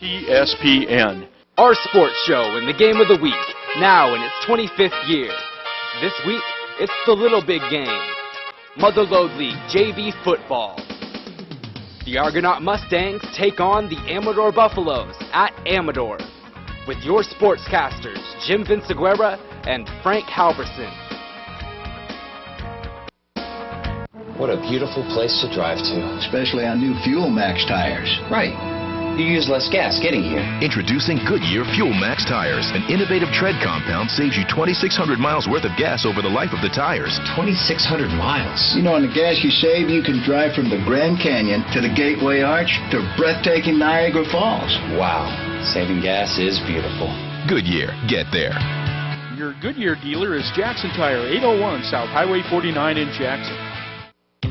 TSPN. Our sports show and the game of the week, now in its 25th year. This week, it's the Little Big Game. Motherlode League JV football. The Argonaut Mustangs take on the Amador Buffaloes at Amador, with your sportscasters, Jim Vinciguerra and Frank Halverson. What a beautiful place to drive to. Especially on new Fuel Max tires. Right. You use less gas getting here. Introducing Goodyear Fuel Max tires. An innovative tread compound saves you 2,600 miles worth of gas over the life of the tires. 2,600 miles. You know, on the gas you save, you can drive from the Grand Canyon to the Gateway Arch to breathtaking Niagara Falls. Wow. Saving gas is beautiful. Goodyear. Get there. Your Goodyear dealer is Jackson Tire, 801 South Highway 49 in Jackson.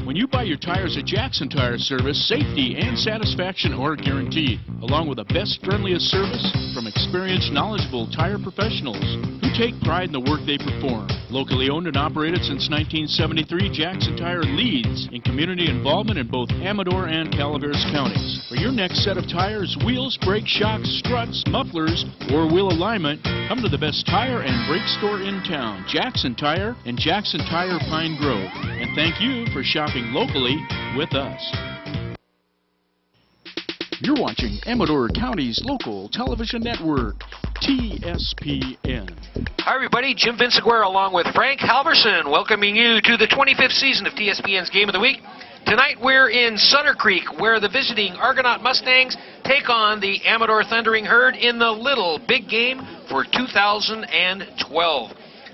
When you buy your tires at Jackson Tire Service, safety and satisfaction are guaranteed, along with the best, friendliest service from experienced, knowledgeable tire professionals who take pride in the work they perform. Locally owned and operated since 1973, Jackson Tire leads in community involvement in both Amador and Calaveras counties. For your next set of tires, wheels, brake shocks, struts, mufflers, or wheel alignment, come to the best tire and brake store in town, Jackson Tire and Jackson Tire Pine Grove. And thank you for shopping locally with us. You're watching Amador County's local television network, TSPN. Hi everybody, Jim Vinciguerra along with Frank Halverson, welcoming you to the 25th season of TSPN's Game of the Week. Tonight we're in Sutter Creek, where the visiting Argonaut Mustangs take on the Amador Thundering Herd in the Little Big Game for 2012.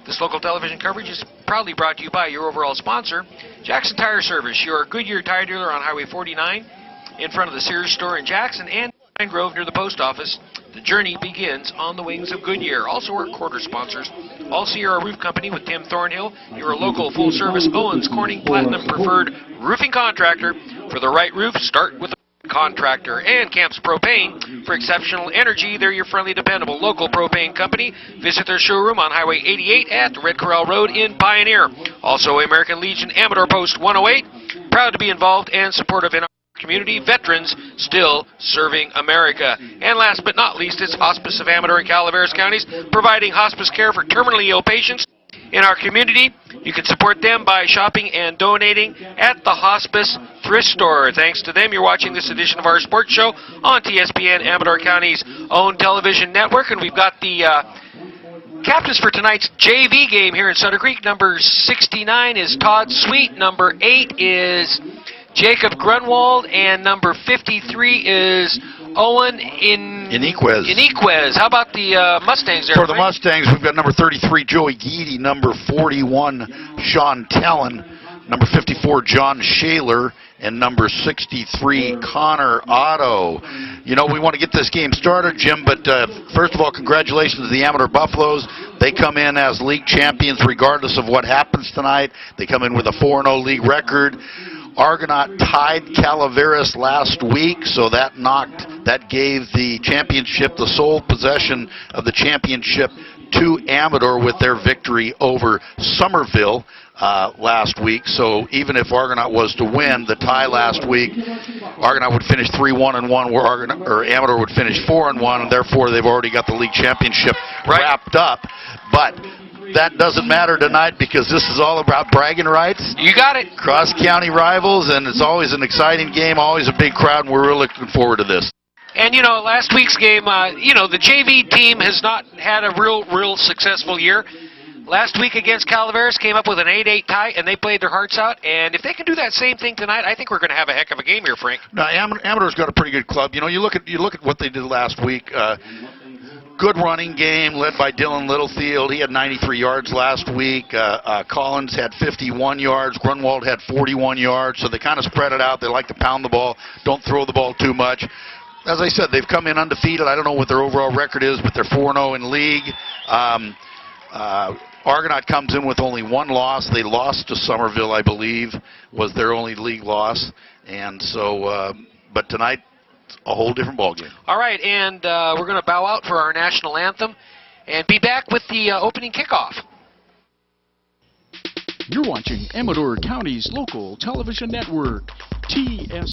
This local television coverage is proudly brought to you by your overall sponsor, Jackson Tire Service, your Goodyear tire dealer on Highway 49, in front of the Sears store in Jackson and Pine Grove near the post office. The journey begins on the wings of Goodyear. Also our quarter sponsors, All Sierra Roof Company with Tim Thornhill, your local full-service Owens Corning Platinum Preferred roofing contractor. For the right roof, start with a contractor. And Camps Propane for exceptional energy. They're your friendly, dependable local propane company. Visit their showroom on Highway 88 at Red Corral Road in Pioneer. Also American Legion Amador Post 108. Proud to be involved and supportive in our community, veterans still serving America. And last but not least, it's Hospice of Amador and Calaveras counties, providing hospice care for terminally ill patients in our community. You can support them by shopping and donating at the Hospice Thrift Store. Thanks to them, you're watching this edition of our sports show on TSPN, Amador County's own television network. And we've got the captains for tonight's JV game here in Sutter Creek. Number 69 is Todd Sweet. Number 8 is Jacob Grunwald, and number 53 is Owen Iniquez. How about the Mustangs there? For the Mustangs, we've got number 33, Joey Geedy, number 41, Sean Tellen, number 54, John Shaler, and number 63, Connor Otto. You know, we want to get this game started, Jim, but first of all, congratulations to the Amador Buffaloes. They come in as league champions regardless of what happens tonight. They come in with a 4-0 league record. Argonaut tied Calaveras last week, so that gave the championship, the sole possession of the championship, to Amador with their victory over Somerville last week. So even if Argonaut was to win the tie last week, Argonaut would finish 3-1-1, where Amador would finish 4-1, and therefore they've already got the league championship wrapped up. But that doesn't matter tonight because this is all about bragging rights. You got it. Cross-county rivals, and it's always an exciting game, always a big crowd, and we're really looking forward to this. And, you know, last week's game, you know, the JV team has not had a real successful year. Last week against Calaveras came up with an 8-8 tie, and they played their hearts out. And if they can do that same thing tonight, I think we're going to have a heck of a game here, Frank. Now, Amador's got a pretty good club. You know, you look at what they did last week. Good running game led by Dylan Littlefield. He had 93 yards last week. Collins had 51 yards. Grunwald had 41 yards. So they kind of spread it out. They like to pound the ball, don't throw the ball too much. As I said, they've come in undefeated. I don't know what their overall record is, but they're 4-0 in league. Argonaut comes in with only one loss. They lost to Somerville, I believe, was their only league loss. And so, but tonight, a whole different ballgame. All right, and we're going to bow out for our national anthem and be back with the opening kickoff. You're watching Amador County's local television network, TS.